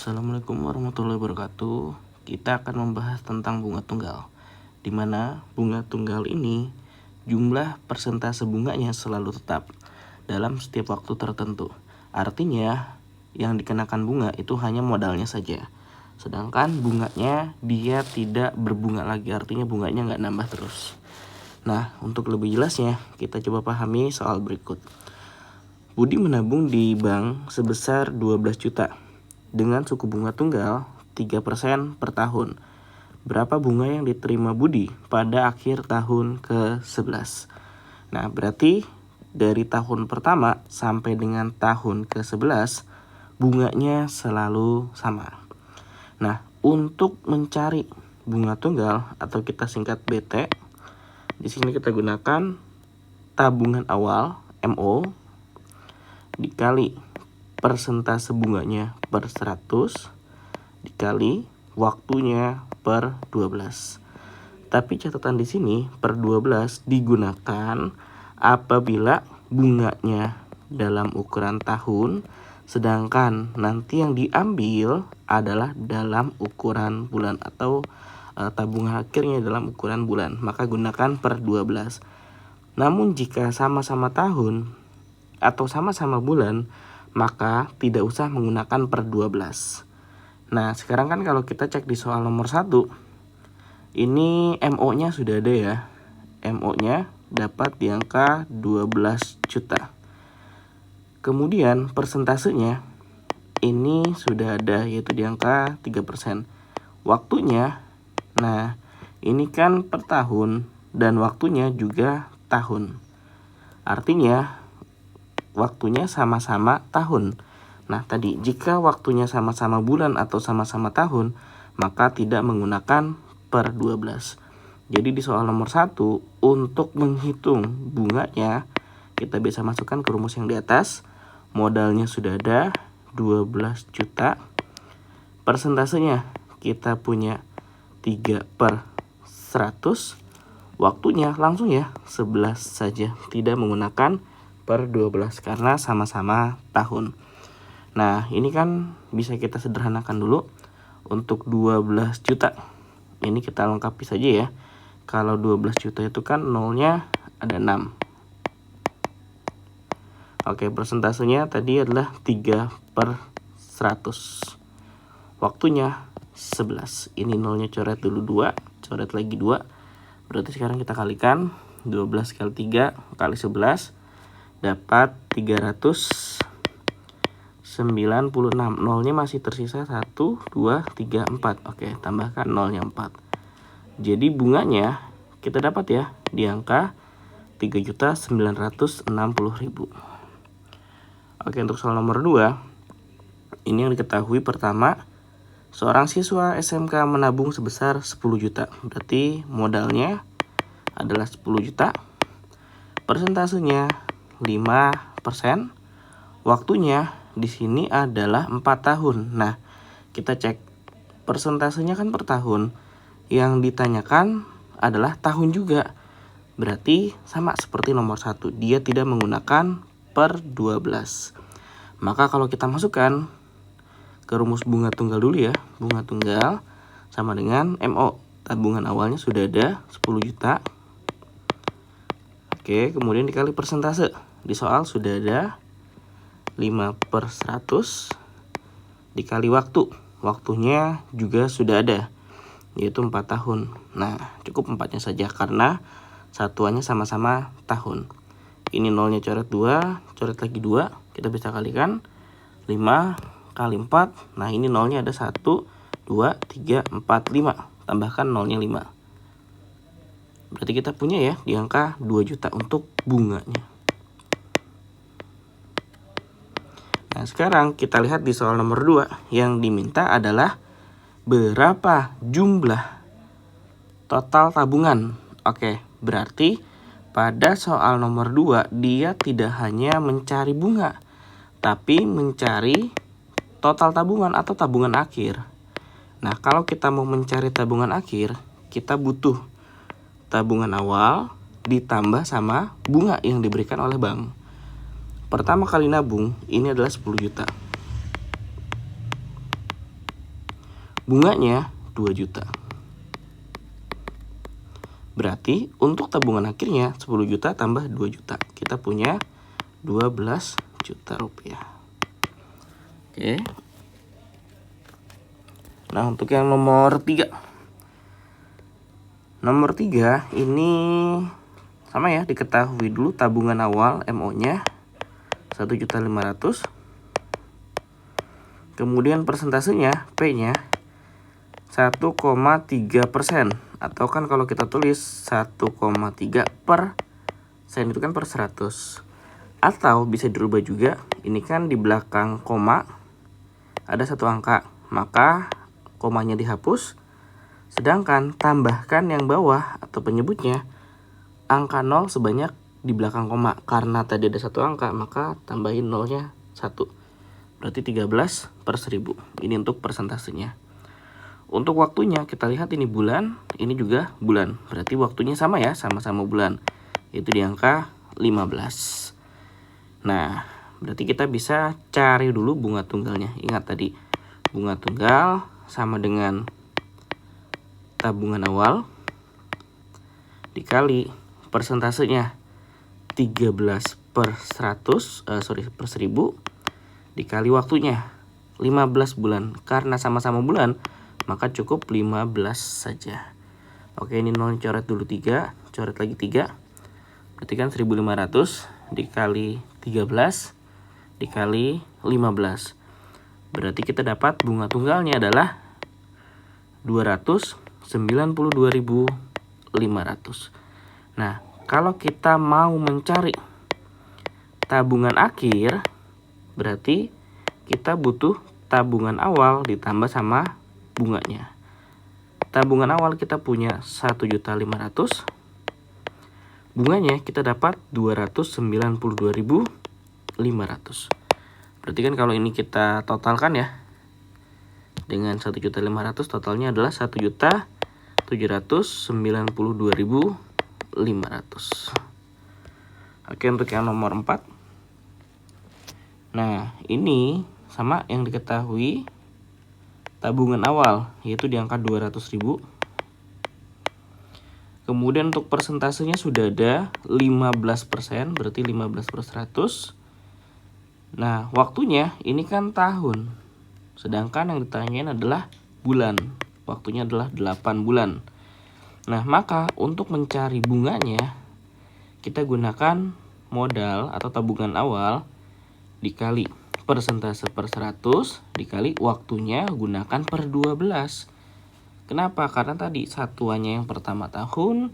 Assalamualaikum warahmatullahi wabarakatuh. Kita akan membahas tentang bunga tunggal, di mana bunga tunggal ini jumlah persentase bunganya selalu tetap dalam setiap waktu tertentu. Artinya yang dikenakan bunga itu hanya modalnya saja, sedangkan bunganya dia tidak berbunga lagi, artinya bunganya nggak nambah terus. Nah, untuk lebih jelasnya kita coba pahami soal berikut. Budi menabung di bank sebesar 12 juta dengan suku bunga tunggal 3% per tahun. Berapa bunga yang diterima Budi pada akhir tahun ke-11? Nah, berarti dari tahun pertama sampai dengan tahun ke-11 bunganya selalu sama. Nah, untuk mencari bunga tunggal atau kita singkat BT, di sini kita gunakan tabungan awal MO dikali persentase bunganya per 100 dikali waktunya per 12. Tapi catatan di sini per 12 digunakan apabila bunganya dalam ukuran tahun, sedangkan nanti yang diambil adalah dalam ukuran bulan atau tabungan akhirnya dalam ukuran bulan, maka gunakan per 12. Namun jika sama-sama tahun atau sama-sama bulan, maka tidak usah menggunakan per 12. Nah, sekarang kan kalau kita cek di soal nomor 1, ini MO-nya sudah ada ya. MO-nya dapat di angka 12 juta. Kemudian persentasenya ini sudah ada, yaitu di angka 3%. Waktunya, nah ini kan per tahun dan waktunya juga tahun. Artinya waktunya sama-sama tahun. Nah, tadi jika waktunya sama-sama bulan atau sama-sama tahun, maka tidak menggunakan per 12. Jadi di soal nomor 1, untuk menghitung bunganya, kita bisa masukkan ke rumus yang di atas. Modalnya sudah ada 12 juta. Persentasenya kita punya 3 per 100. Waktunya langsung ya 11 saja, tidak menggunakan per 12 karena sama-sama tahun. Nah, ini kan bisa kita sederhanakan dulu. Untuk 12 juta ini kita lengkapi saja ya. Kalau 12 juta itu kan nolnya ada 6. Oke, persentasenya tadi adalah 3 per 100. Waktunya 11. Ini nolnya coret dulu 2, coret lagi 2. Berarti sekarang kita kalikan 12 kali 3 kali 11 dapat 396. Nolnya masih tersisa 1, 2, 3, 4. Oke, tambahkan nolnya 4. Jadi bunganya kita dapat ya di angka 3.960.000. Oke, untuk soal nomor 2, ini yang diketahui pertama, seorang siswa SMK menabung sebesar 10 juta. Berarti modalnya adalah 10 juta. Persentasenya 5%. Waktunya di sini adalah 4 tahun. Nah, kita cek persentasenya kan per tahun. Yang ditanyakan adalah tahun juga. Berarti sama seperti nomor 1, dia tidak menggunakan per 12. Maka kalau kita masukkan ke rumus bunga tunggal dulu ya. Bunga tunggal sama dengan MO. Tabungan awalnya sudah ada 10 juta. Oke, kemudian dikali persentase. Di soal sudah ada 5 per 100 dikali waktu. Waktunya juga sudah ada, yaitu 4 tahun. Nah, cukup 4-nya saja karena satuannya sama-sama tahun. Ini nolnya coret 2, coret lagi 2. Kita bisa kalikan 5 kali 4. Nah, ini nolnya ada 1, 2, 3, 4, 5. Tambahkan nolnya 5. Berarti kita punya ya di angka 2 juta untuk bunganya. Nah, sekarang kita lihat di soal nomor 2. Yang diminta adalah berapa jumlah total tabungan. Oke, berarti pada soal nomor 2 dia tidak hanya mencari bunga, tapi mencari total tabungan atau tabungan akhir. Nah, kalau kita mau mencari tabungan akhir, kita butuh tabungan awal ditambah sama bunga yang diberikan oleh bank. Pertama kali nabung ini adalah 10 juta. bunganya 2 juta. Berarti untuk tabungan akhirnya 10 juta tambah 2 juta. Kita punya 12 juta rupiah. Oke. Nah, untuk yang nomor 3. Nomor 3 ini sama ya, diketahui dulu tabungan awal MO-nya 1.500.000. Kemudian persentasenya P-nya 1,3%, atau kan kalau kita tulis 1,3% itu kan per 100. Atau bisa dirubah juga, ini kan di belakang koma ada satu angka, maka komanya dihapus, sedangkan tambahkan yang bawah atau penyebutnya angka 0 sebanyak di belakang koma. Karena tadi ada satu angka, maka tambahin nolnya 1. Berarti 13/1000. Ini untuk persentasenya. Untuk waktunya kita lihat ini bulan, ini juga bulan. Berarti waktunya sama ya, sama-sama bulan. Itu di angka 15. Nah, berarti kita bisa cari dulu bunga tunggalnya. Ingat tadi, bunga tunggal sama dengan tabungan awal dikali persentasenya 13/1000 dikali waktunya 15 bulan. Karena sama-sama bulan, maka cukup 15 saja. Oke, ini 0 coret dulu 3, coret lagi 3. Berarti kan 1500 dikali 13 dikali 15. Berarti kita dapat bunga tunggalnya adalah 292.500. Nah, kalau kita mau mencari tabungan akhir, berarti kita butuh tabungan awal ditambah sama bunganya. Tabungan awal kita punya 1.500.000. Bunganya kita dapat 292.500. Berarti kan kalau ini kita totalkan ya, dengan 1.500.000 totalnya adalah 1.792.500. Oke, untuk yang nomor 4. Nah, ini sama yang diketahui tabungan awal, yaitu di angka 200.000. Kemudian untuk persentasenya sudah ada 15%, berarti 15/100. Nah, waktunya ini kan tahun. Sedangkan yang ditanyain adalah bulan. Waktunya adalah 8 bulan. Nah, maka untuk mencari bunganya, kita gunakan modal atau tabungan awal dikali persentase per 100 dikali waktunya gunakan per 12. Kenapa? Karena tadi satuannya yang pertama tahun,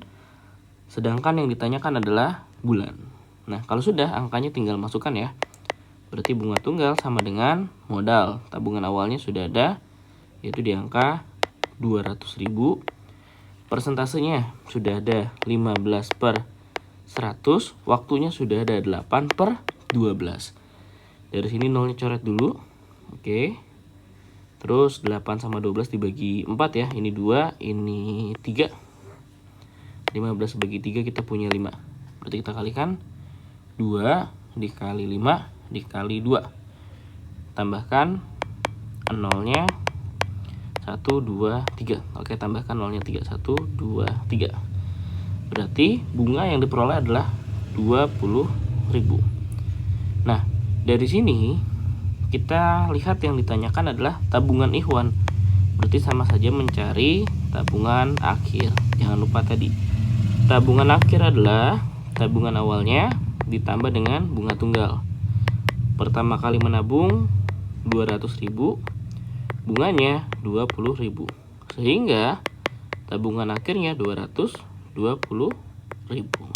sedangkan yang ditanyakan adalah bulan. Nah, kalau sudah, angkanya tinggal masukkan ya. Berarti bunga tunggal sama dengan modal. Tabungan awalnya sudah ada, yaitu di angka 200.000. Persentasenya sudah ada 15/100. Waktunya sudah ada 8/12. Dari sini nolnya coret dulu. Oke. Terus 8 sama 12 dibagi 4 ya. Ini 2, ini 3. 15 bagi 3 kita punya 5. Berarti kita kalikan 2 dikali 5 dikali 2. Tambahkan nolnya 1, 2, 3. Oke, tambahkan nolnya 3. 1, 2, 3. Berarti bunga yang diperoleh adalah 20.000. Nah, dari sini kita lihat yang ditanyakan adalah tabungan ikhwan. Berarti sama saja mencari tabungan akhir. Jangan lupa tadi, tabungan akhir adalah tabungan awalnya ditambah dengan bunga tunggal. Pertama kali menabung 200.000, bunganya 20.000. Sehingga tabungan akhirnya 220.000.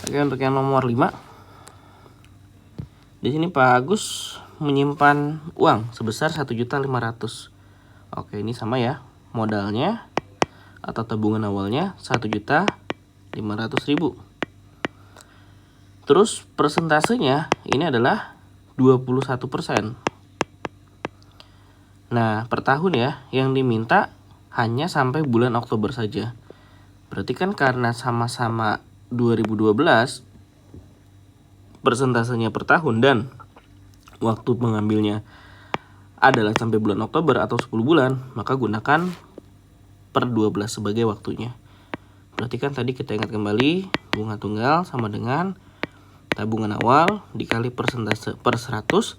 Oke, untuk yang nomor 5. Di sini Pak Agus menyimpan uang sebesar 1.500.000. Oke, ini sama ya. Modalnya atau tabungan awalnya 1.500.000. Terus persentasenya ini adalah 21%. Nah, per tahun ya, yang diminta hanya sampai bulan Oktober saja. Berarti kan karena sama-sama 2012 persentasenya per tahun dan waktu mengambilnya adalah sampai bulan Oktober atau 10 bulan, maka gunakan per 12 sebagai waktunya. Berarti kan tadi kita ingat kembali, bunga tunggal sama dengan tabungan awal dikali persentase per 100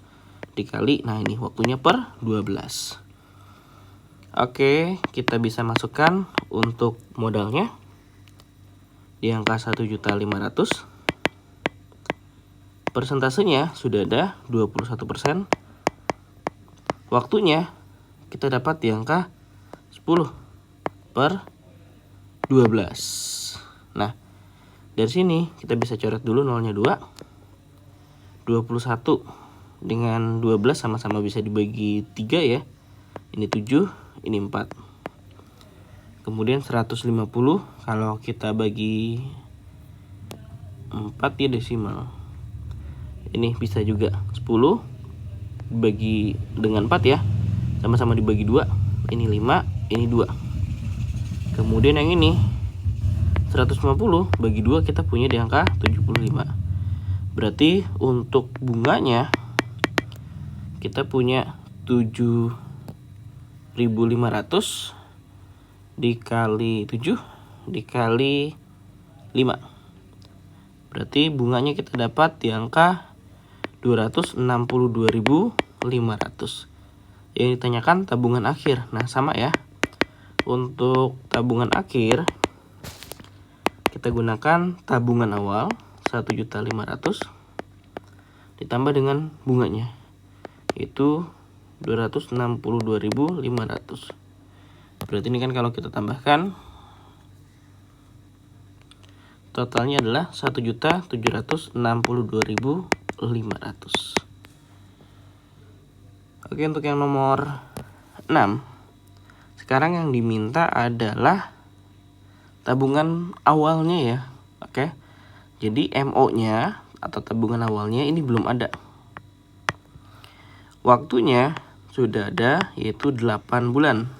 dikali, nah ini waktunya per 12. Oke, kita bisa masukkan untuk modalnya di angka 1.500.000. Persentasenya sudah ada 21%. Waktunya kita dapat di angka 10 per 12. Nah, dari sini kita bisa coret dulu nolnya 2. 21 dengan 12 sama-sama bisa dibagi 3 ya. Ini 7, ini 4. Kemudian 150 kalau kita bagi 4 ya desimal. Ini bisa juga 10 dibagi dengan 4 ya, sama-sama dibagi 2. Ini 5, ini 2. Kemudian yang ini 150 bagi 2 kita punya di angka 75. Berarti untuk bunganya kita punya 7.500 dikali 7 dikali 5. Berarti bunganya kita dapat di angka 262.500. Yang ditanyakan tabungan akhir. Nah, sama ya. Untuk tabungan akhir kita gunakan tabungan awal 1.500.000 ditambah dengan bunganya, itu 262.500. Berarti ini kan kalau kita tambahkan totalnya adalah 1.762.500. Oke, untuk yang nomor 6, sekarang yang diminta adalah tabungan awalnya ya. Oke, jadi MO-nya atau tabungan awalnya ini belum ada. Waktunya sudah ada, yaitu 8 bulan.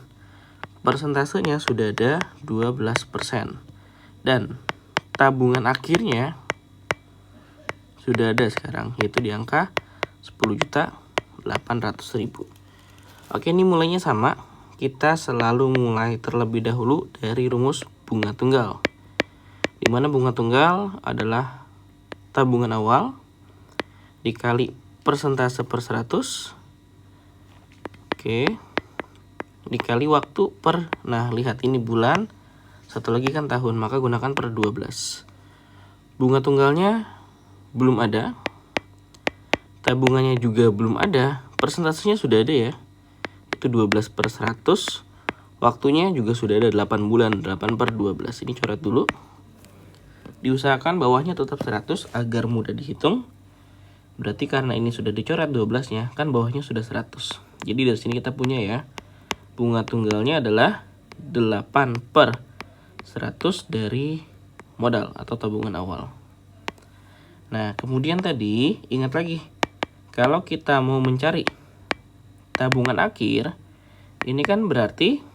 Persentasenya sudah ada 12%. Dan tabungan akhirnya sudah ada sekarang, yaitu di angka 10.800.000. Oke, ini mulainya sama. Kita selalu mulai terlebih dahulu dari rumus bunga tunggal, di mana bunga tunggal adalah tabungan awal dikali persentase per 100, oke, dikali waktu per, nah lihat ini bulan, satu lagi kan tahun, maka gunakan per 12. Bunga tunggalnya belum ada, tabungannya juga belum ada, persentasenya sudah ada ya, itu 12 per 100. Waktunya juga sudah ada 8 bulan, 8 per 12. Ini coret dulu. Diusahakan bawahnya tetap 100 agar mudah dihitung. Berarti karena ini sudah dicoret 12-nya, kan bawahnya sudah 100. Jadi dari sini kita punya ya, bunga tunggalnya adalah 8 per 100 dari modal atau tabungan awal. Nah, kemudian tadi ingat lagi, kalau kita mau mencari tabungan akhir, ini kan berarti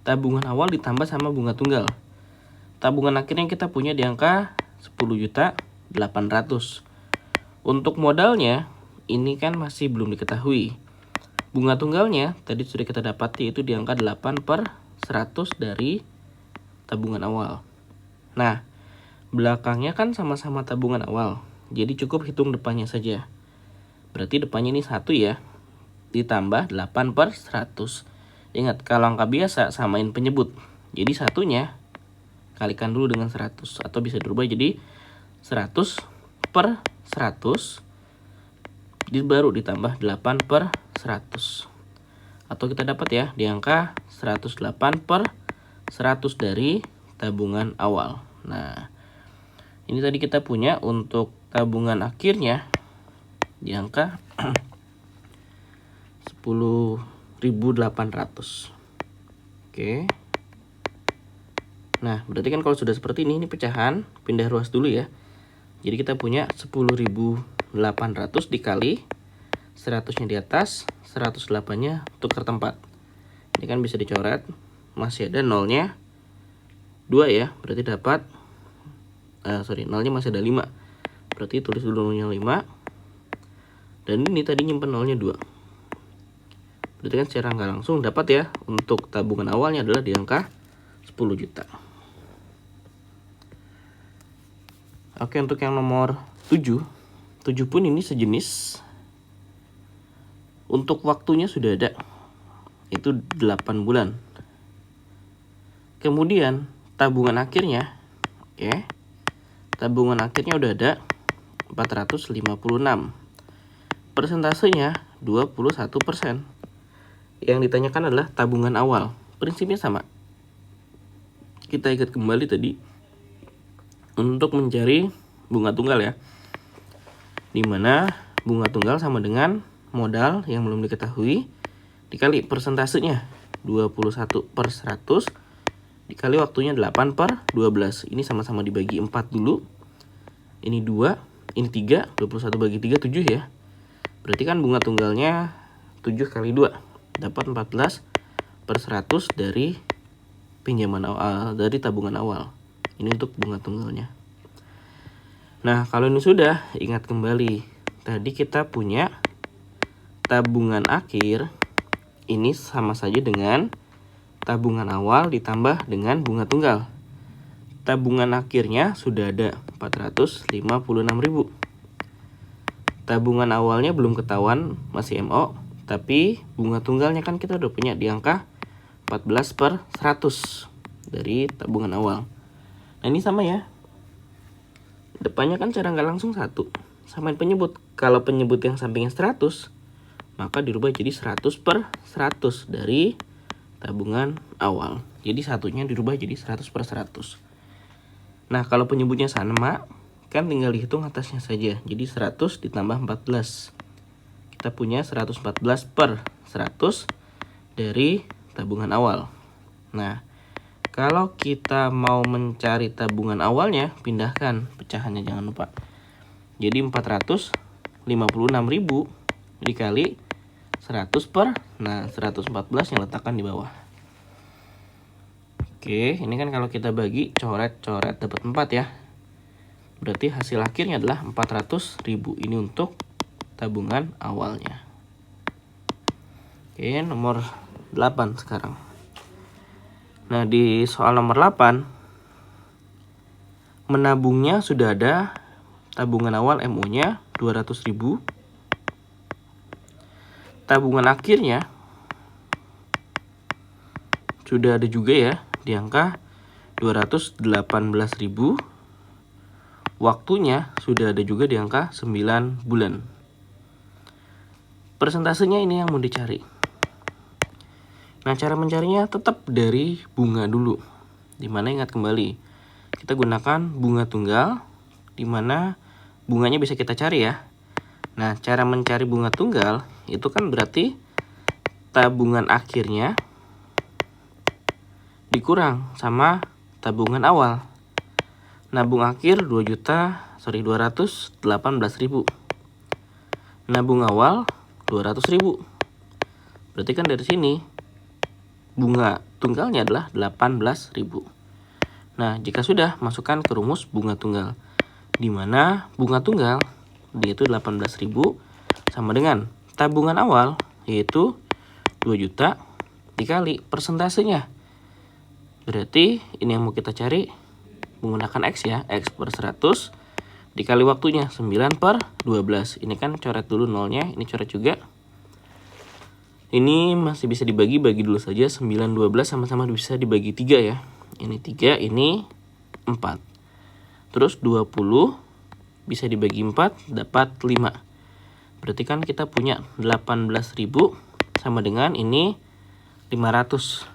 tabungan awal ditambah sama bunga tunggal. Tabungan akhirnya kita punya di angka 10.800.000. Untuk modalnya ini kan masih belum diketahui. Bunga tunggalnya tadi sudah kita dapati, itu di angka 8 per 100 dari tabungan awal. Nah, belakangnya kan sama-sama tabungan awal, jadi cukup hitung depannya saja. Berarti depannya ini 1 ya, ditambah 8 per 100. Ingat, kalau angka biasa samain penyebut. Jadi satunya kalikan dulu dengan 100, atau bisa dirubah jadi 100 per 100 baru ditambah 8 per 100. Atau kita dapat ya di angka 108 per 100 dari tabungan awal. Nah, ini tadi kita punya untuk tabungan akhirnya di angka 10.800. Oke. Nah, berarti kan kalau sudah seperti ini pecahan, pindah ruas dulu ya. Jadi kita punya 10.800 dikali 100-nya di atas, 108-nya tukar tempat. Ini kan bisa dicoret, masih ada nolnya 2 ya, berarti dapat nolnya masih ada 5. Berarti tulis dulu nolnya 5. Dan ini tadi nyimpen nolnya 2. Berarti kan secara nggak langsung dapat ya, untuk tabungan awalnya adalah di angka 10 juta. Oke, untuk yang nomor 7 pun ini sejenis. Untuk waktunya sudah ada, itu 8 bulan. Kemudian tabungan akhirnya, tabungan akhirnya udah ada 456. Persentasenya 21%. Yang ditanyakan adalah tabungan awal. Prinsipnya sama. Kita ingat kembali tadi untuk mencari bunga tunggal ya, dimana bunga tunggal sama dengan modal yang belum diketahui dikali persentasenya 21/100 dikali waktunya 8/12. Ini sama-sama dibagi 4 dulu. Ini 2, ini 3, 21 bagi 3 7 ya. Berarti kan bunga tunggalnya 7 kali 2 dapat 14/100 dari pinjaman awal, dari tabungan awal. Ini untuk bunga tunggalnya. Nah, kalau ini sudah, ingat kembali tadi kita punya tabungan akhir, ini sama saja dengan tabungan awal ditambah dengan bunga tunggal. Tabungan akhirnya sudah ada 456.000. Tabungan awalnya belum ketahuan, masih MO, tapi bunga tunggalnya kan kita udah punya di angka 14/100 dari tabungan awal. Nah, ini sama ya. Depannya kan cara nggak langsung 1. Samain penyebut. Kalau penyebut yang sampingnya 100, maka dirubah jadi 100/100 dari tabungan awal. Jadi satunya dirubah jadi 100/100. Nah, kalau penyebutnya sama, kan tinggal dihitung atasnya saja. Jadi 100 ditambah 14. Kita punya 114/100 dari tabungan awal. Nah, kalau kita mau mencari tabungan awalnya, pindahkan pecahannya, jangan lupa. Jadi 456.000 dikali 100/114 yang letakkan di bawah. Oke, ini kan kalau kita bagi coret-coret dapat 4 ya. Berarti hasil akhirnya adalah 400.000. Ini untuk tabungan awalnya. Oke, nomor 8 sekarang. Nah, di soal nomor 8, menabungnya sudah ada tabungan awal MO-nya 200.000. Tabungan akhirnya sudah ada juga ya, di angka 218.000. Waktunya sudah ada juga di angka 9 bulan. Persentasenya ini yang mau dicari. Nah, cara mencarinya tetap dari bunga dulu. Dimana ingat kembali, kita gunakan bunga tunggal, dimana bunganya bisa kita cari ya. Nah, cara mencari bunga tunggal itu kan berarti tabungan akhirnya dikurang sama tabungan awal. Nabung akhir 218.000. Nabung awal 200.000. Berarti kan dari sini bunga tunggalnya adalah 18.000. Nah, jika sudah, masukkan ke rumus bunga tunggal, di mana bunga tunggal yaitu 18.000 sama dengan tabungan awal yaitu 2 juta dikali persentasenya. Berarti ini yang mau kita cari menggunakan X ya, X/100 dikali waktunya 9/12. Ini kan coret dulu nolnya, ini coret juga. Ini masih bisa bagi dulu saja. 9, 12 sama-sama bisa dibagi 3 ya. Ini 3, ini 4. Terus 20 bisa dibagi 4, dapat 5. Berarti kan kita punya 18.000 sama dengan ini 500.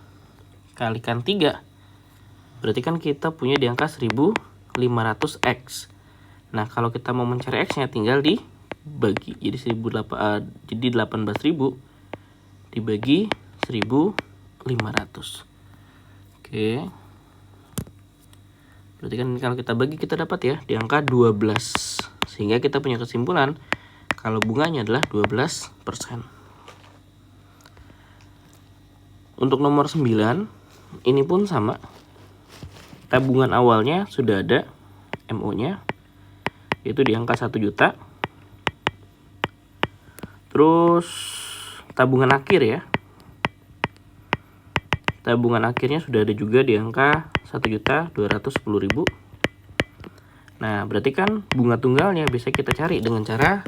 Kalikan 3. Berarti kan kita punya di angka 1.500X. Nah, kalau kita mau mencari X-nya tinggal dibagi. Jadi 18.000 dibagi 1.500. Oke. Berarti kan kalau kita bagi kita dapat ya di angka 12. Sehingga kita punya kesimpulan kalau bunganya adalah 12%. Untuk nomor 9, ini pun sama. Tabungan awalnya sudah ada MO-nya, yaitu di angka 1 juta. Terus tabungan akhir ya. Tabungan akhirnya sudah ada juga di angka 1.210.000. Nah, berarti kan bunga tunggalnya bisa kita cari dengan cara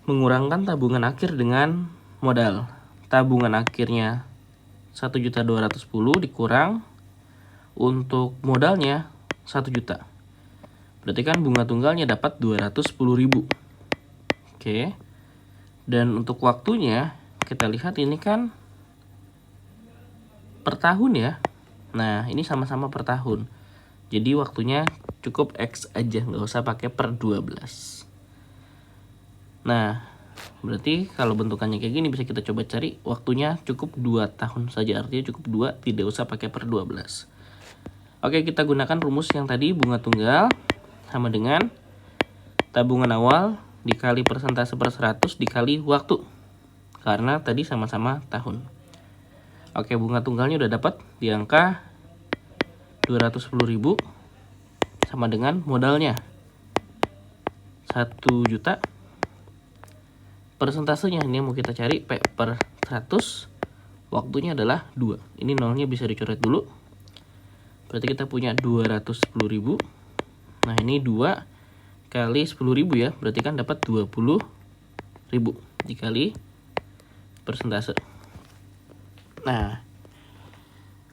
mengurangkan tabungan akhir dengan modal. Tabungan akhirnya 1.210 dikurang untuk modalnya 1 juta. Berarti kan bunga tunggalnya dapat 210.000. Oke. Dan untuk waktunya kita lihat ini kan per tahun ya. Nah, ini sama-sama per tahun. Jadi waktunya cukup X aja, nggak usah pakai per 12. Nah, berarti kalau bentukannya kayak gini bisa kita coba cari waktunya cukup 2 tahun saja. Artinya cukup 2, tidak usah pakai per 12. Oke, kita gunakan rumus yang tadi, bunga tunggal sama dengan tabungan awal dikali persentase per 100 dikali waktu. Karena tadi sama-sama tahun. Oke, bunga tunggalnya udah dapat di angka 210.000 sama dengan modalnya 1 juta. Persentasenya ini mau kita cari P per 100. Waktunya adalah 2. Ini nolnya bisa dicoret dulu. Berarti kita punya 210.000. Nah, ini 2 kali 10.000 ya. Berarti kan dapat 20.000 dikali persentase. Nah,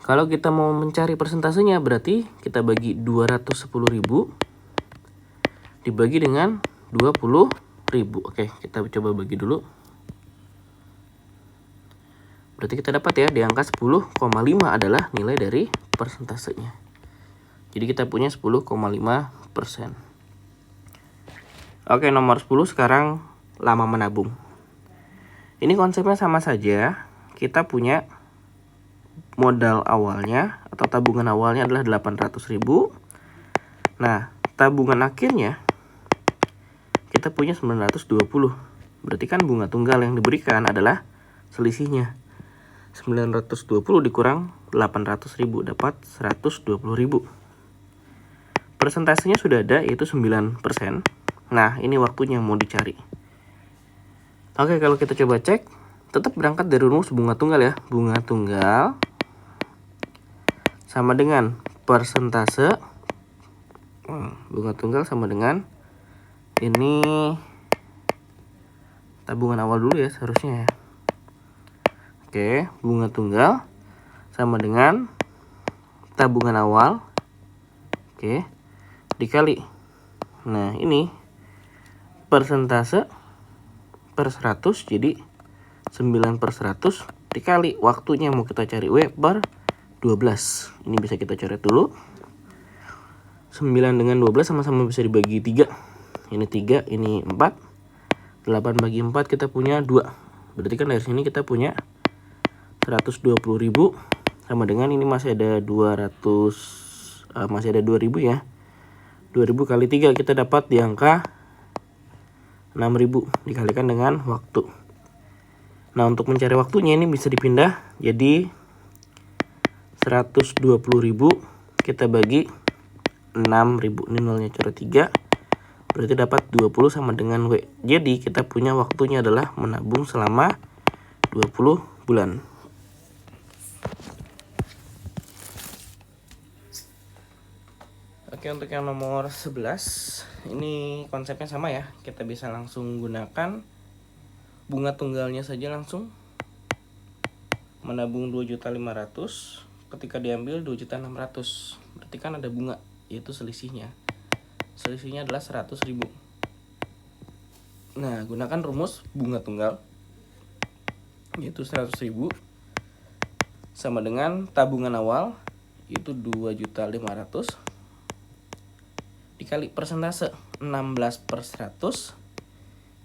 kalau kita mau mencari persentasenya berarti kita bagi 210.000 dibagi dengan 20.000. Oke, kita coba bagi dulu. Berarti kita dapat ya di angka 10,5 adalah nilai dari persentasenya. Jadi kita punya 10,5%. Oke, nomor 10 sekarang lama menabung. Ini konsepnya sama saja. Kita punya modal awalnya atau tabungan awalnya adalah 800.000. Nah, tabungan akhirnya kita punya 920. Berarti kan bunga tunggal yang diberikan adalah selisihnya. 920 dikurang 800.000 dapat 120.000. Persentasenya sudah ada, yaitu 9%. Nah, ini waktunya mau dicari. Oke, kalau kita coba cek, tetap berangkat dari rumus bunga tunggal ya. Bunga tunggal sama dengan persentase. Bunga tunggal sama dengan ini tabungan awal dulu ya seharusnya ya. Oke, bunga tunggal sama dengan tabungan awal. Oke, dikali. Nah, ini persentase per 100, jadi 9 per 100 dikali waktunya mau kita cari W per 12. Ini bisa kita coret dulu. 9 dengan 12 sama-sama bisa dibagi 3. Ini 3, ini 4. 8 bagi 4 kita punya 2. Berarti kan dari sini kita punya 120.000 sama dengan ini masih ada 2.000 ya. 2.000 kali 3 kita dapat di angka 6.000 dikalikan dengan waktu. Nah, untuk mencari waktunya ini bisa dipindah jadi 120.000 kita bagi 6.000. Ini nolnya coret 3. Berarti dapat 20 sama dengan W. Jadi kita punya waktunya adalah menabung selama 20 bulan. Oke, untuk yang nomor 11 ini konsepnya sama ya. Kita bisa langsung gunakan bunga tunggalnya saja langsung. Menabung 2.500.000, ketika diambil 2.600.000. Berarti kan ada bunga, yaitu selisihnya. Selisihnya adalah 100.000. Nah, gunakan rumus bunga tunggal, yaitu 100.000 sama dengan tabungan awal, yaitu 2.500.000 dikali persentase 16 per 100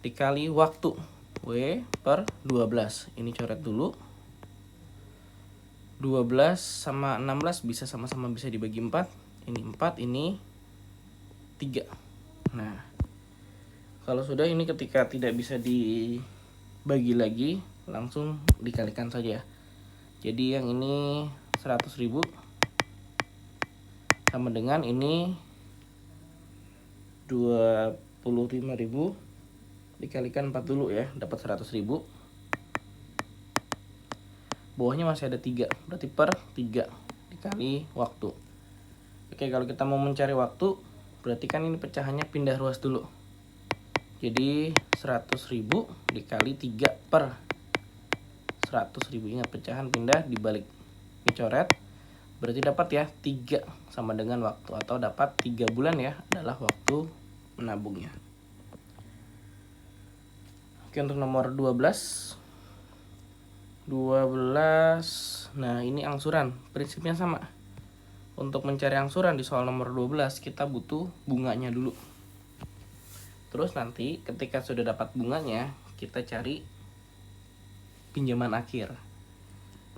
dikali waktu W per 12. Ini coret dulu. 12 sama 16 bisa sama-sama bisa dibagi 4. Ini 4, ini 3. Nah, kalau sudah ini ketika tidak bisa dibagi lagi, langsung dikalikan saja. Jadi yang ini 100.000 sama dengan ini 25.000 dikalikan 4 dulu ya, dapat 100.000. Bawahnya masih ada 3, berarti per 3 dikali waktu. Oke, kalau kita mau mencari waktu, berarti kan ini pecahannya pindah ruas dulu. Jadi 100.000 dikali 3 per 100.000. Ingat, pecahan pindah dibalik. Ini coret, berarti dapat ya 3 sama dengan waktu, atau dapat 3 bulan ya adalah waktu menabungnya. Oke, untuk nomor 12. Nah ini angsuran, prinsipnya sama. Untuk mencari angsuran di soal nomor 12 kita butuh bunganya dulu. Terus nanti ketika sudah dapat bunganya, kita cari pinjaman akhir.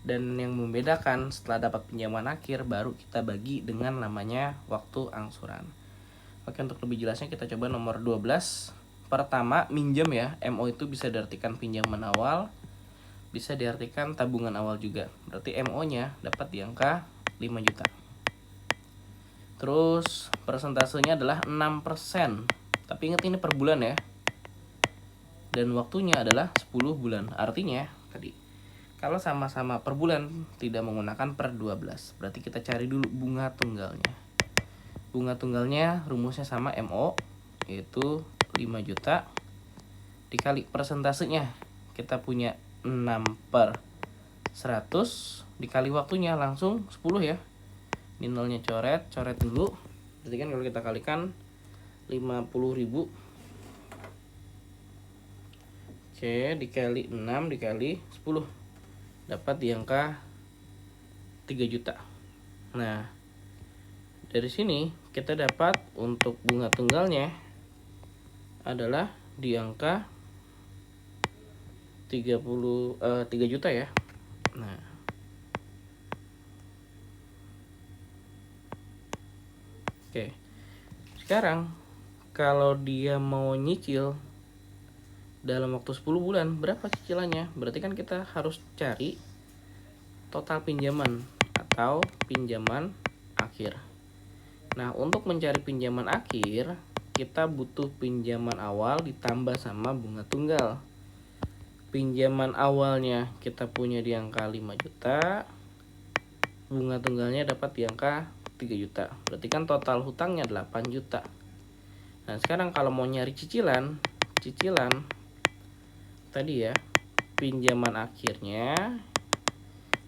Dan yang membedakan setelah dapat pinjaman akhir baru kita bagi dengan namanya waktu angsuran. Oke, untuk lebih jelasnya kita coba nomor 12. Pertama, minjem ya. MO itu bisa diartikan pinjaman awal, bisa diartikan tabungan awal juga. Berarti MO-nya dapat di angka 5 juta. Terus persentasenya adalah 6%. Tapi ingat ini per bulan ya. Dan waktunya adalah 10 bulan. Artinya tadi, kalau sama-sama per bulan tidak menggunakan per 12. Berarti kita cari dulu bunga tunggalnya. Bunga tunggalnya rumusnya sama MO, yaitu 5 juta dikali persentasenya. Kita punya 6/100 dikali waktunya langsung 10 ya. Ini nolnya coret dulu. Berarti kan kalau kita kalikan 50.000. Oke, dikali 6 dikali 10 dapat di angka 3 juta. Nah, dari sini kita dapat untuk bunga tunggalnya adalah di angka 3 juta ya. Nah, oke. Sekarang kalau dia mau nyicil dalam waktu 10 bulan, berapa cicilannya? Berarti kan kita harus cari total pinjaman atau pinjaman akhir. Nah, untuk mencari pinjaman akhir, kita butuh pinjaman awal ditambah sama bunga tunggal. Pinjaman awalnya kita punya di angka 5 juta, bunga tunggalnya dapat di angka 3 juta. Berarti kan total hutangnya 8 juta. Nah, sekarang kalau mau nyari cicilan tadi ya, pinjaman akhirnya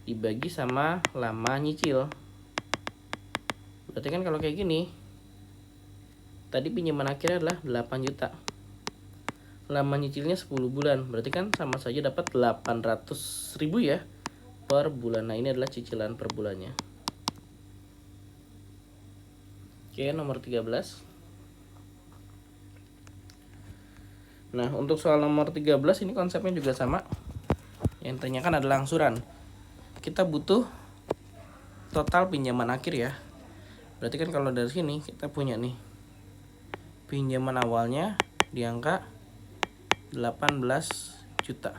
dibagi sama lama nyicil. Berarti kan kalau kayak gini, tadi pinjaman akhirnya adalah 8 juta. Lama nyicilnya 10 bulan. Berarti kan sama saja dapat 800.000 ya per bulan. Nah, ini adalah cicilan per bulannya. Oke, nomor 13. Nah, untuk soal nomor 13 ini konsepnya juga sama. Yang ditanyakan adalah angsuran. Kita butuh total pinjaman akhir ya. Berarti kan kalau dari sini kita punya nih pinjaman awalnya di angka 18 juta.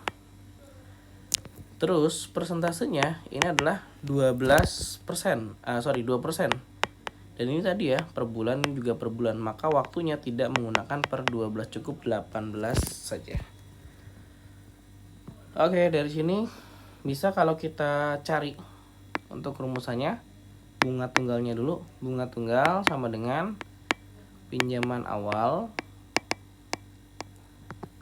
Terus persentasenya ini adalah 2%. 2%. Dan ini tadi ya, per bulan juga per bulan. Maka waktunya tidak menggunakan per 12, cukup 18 saja. Oke, dari sini bisa kalau kita cari untuk rumusannya, bunga tunggalnya dulu. Bunga tunggal sama dengan pinjaman awal,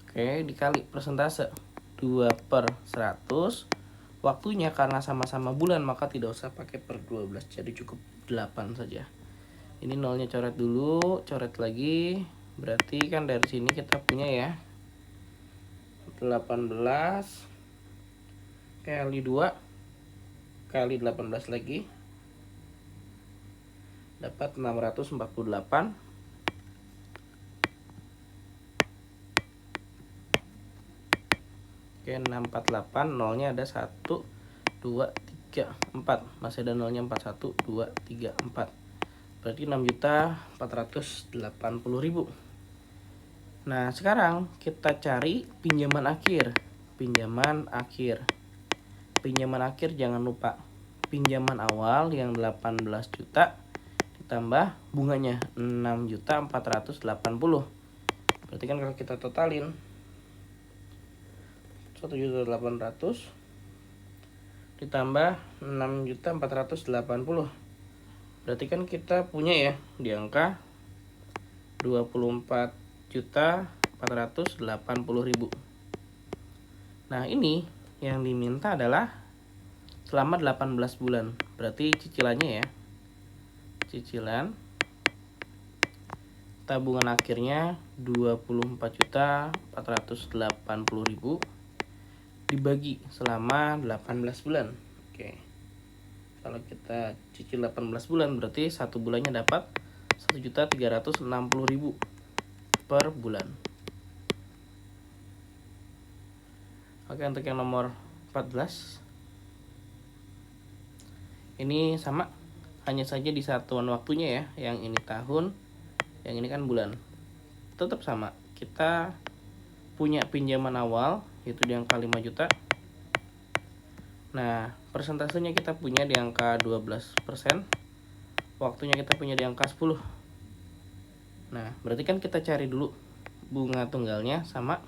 oke, dikali persentase 2/100. Waktunya karena sama-sama bulan maka tidak usah pakai per 12, jadi cukup 8 saja. Ini nolnya coret dulu, coret lagi. Berarti kan dari sini kita punya ya 18 kali 2 kali 18 lagi dapat 648. Oke, 648, nolnya ada 1 2 3 4. Masih ada nolnya 4, 1 2 3 4. Berarti 6.480.000. Nah, sekarang kita cari pinjaman akhir. Pinjaman akhir jangan lupa pinjaman awal yang 18 juta ditambah bunganya 6.480. Berarti kan kalau kita totalin 1.800.000 ditambah 6.480.000. Berarti kan kita punya ya di angka 24.480.000. Nah, ini yang diminta adalah selama 18 bulan. Berarti cicilannya ya. Cicilan tabungan akhirnya 24.480.000 dibagi selama 18 bulan. Oke. Kalau kita cicil 18 bulan berarti satu bulannya dapat 1.360.000 per bulan. Oke, untuk yang nomor 14 ini sama, hanya saja di satuan waktunya ya. Yang ini tahun, yang ini kan bulan. Tetap sama. Kita punya pinjaman awal yaitu di angka 5 juta. Nah, persentasenya kita punya di angka 12%. Waktunya kita punya di angka 10. Nah, berarti kan kita cari dulu bunga tunggalnya sama,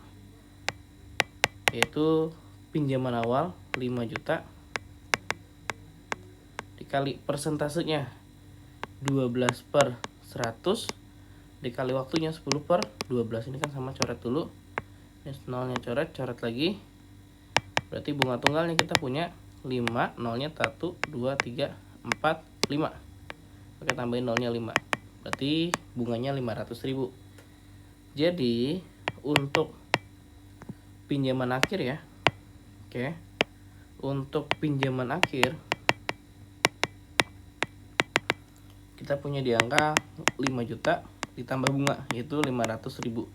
yaitu pinjaman awal 5 juta dikali persentasenya 12/100 dikali waktunya 10/12. Ini kan sama, coret dulu. Ini nolnya coret lagi. Berarti bunga tunggalnya kita punya 5, nolnya 1, 2, 3, 4, 5. Oke, tambahin nolnya 5. Berarti bunganya 500.000. Jadi untuk pinjaman akhir ya. Oke. Untuk pinjaman akhir kita punya di angka 5 juta ditambah bunga yaitu 500.000.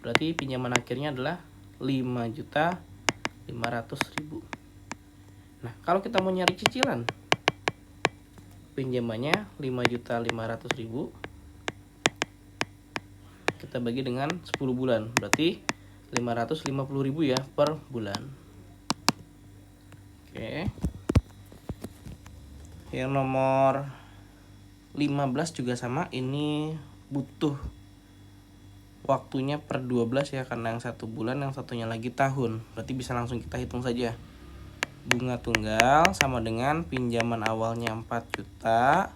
Berarti pinjaman akhirnya adalah 5.500.000. Nah, kalau kita mau nyari cicilan, pinjamannya 5.500.000 kita bagi dengan 10 bulan. Berarti 550.000 ya per bulan. Oke. Yang nomor 15 juga sama, ini butuh waktunya per 12 ya, karena yang satu bulan, yang satunya lagi tahun. Berarti bisa langsung kita hitung saja. Bunga tunggal sama dengan pinjaman awalnya 4 juta,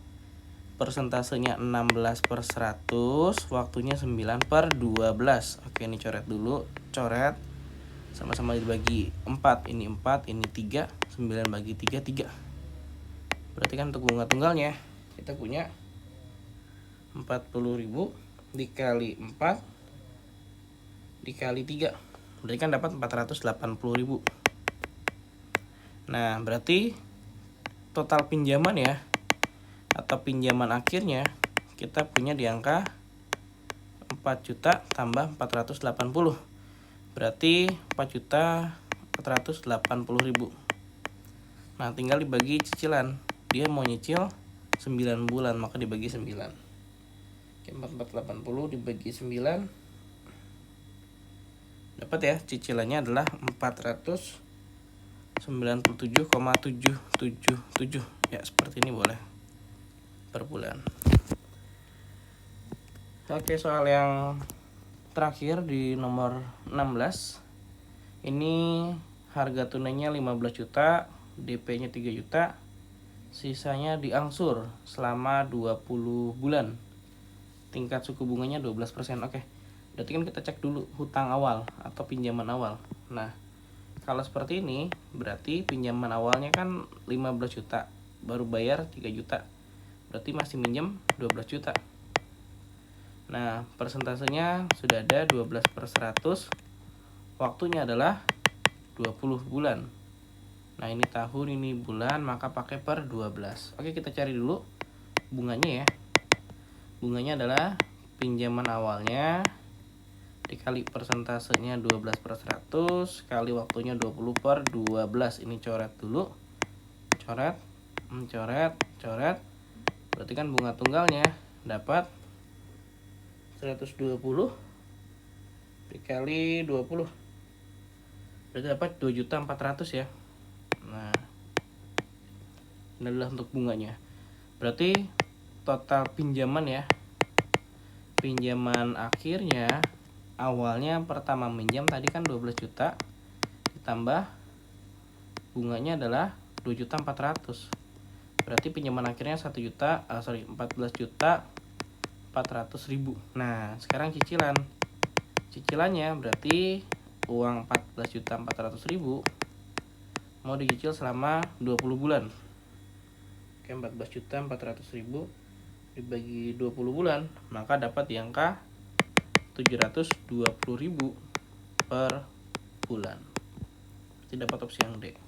persentasenya 16/100, waktunya 9/12. Oke, ini coret dulu, coret. Sama-sama dibagi 4, ini 4, ini 3, 9 bagi 3, 3. Berarti kan untuk bunga tunggalnya kita punya 40.000 dikali 4 dikali 3. Berarti kan dapat 480.000. Nah, berarti total pinjaman ya, atau pinjaman akhirnya kita punya di angka 4 juta tambah 480. Berarti 4.480.000. Nah, tinggal dibagi cicilan. Dia mau nyicil 9 bulan, maka dibagi 9. Oke, 4.480 dibagi 9. Dapat ya, cicilannya adalah 497,777. Ya, seperti ini boleh per bulan. Oke, soal yang terakhir di nomor 16. Ini harga tunainya 15 juta, DP-nya 3 juta. Sisanya diangsur selama 20 bulan. Tingkat suku bunganya 12%. Oke. Berarti kan kita cek dulu hutang awal atau pinjaman awal. Nah, kalau seperti ini berarti pinjaman awalnya kan 15 juta, baru bayar 3 juta. Berarti masih minjem 12 juta. Nah, persentasenya sudah ada 12/100. Waktunya adalah 20 bulan. Nah, ini tahun, ini bulan, maka pakai per 12. Oke, kita cari dulu bunganya ya. Bunganya adalah pinjaman awalnya dikali persentasenya 12/100 kali waktunya 20/12. Ini coret dulu, coret, coret. Berarti kan bunga tunggalnya dapat 120 dikali 20. Berarti dapat 2.400.000 ya. Nah, ini adalah untuk bunganya. Berarti total pinjaman ya, pinjaman akhirnya awalnya pertama minjam tadi kan 12 juta tambah bunganya adalah 2.400.000. Berarti pinjaman akhirnya 14.400.000. Nah, sekarang cicilan. Cicilannya berarti uang 14.400.000 mau dicicil selama 20 bulan. Oke, 14.400.000 dibagi 20 bulan, maka dapat di angka 720.000 per bulan. Berarti dapat opsi yang D.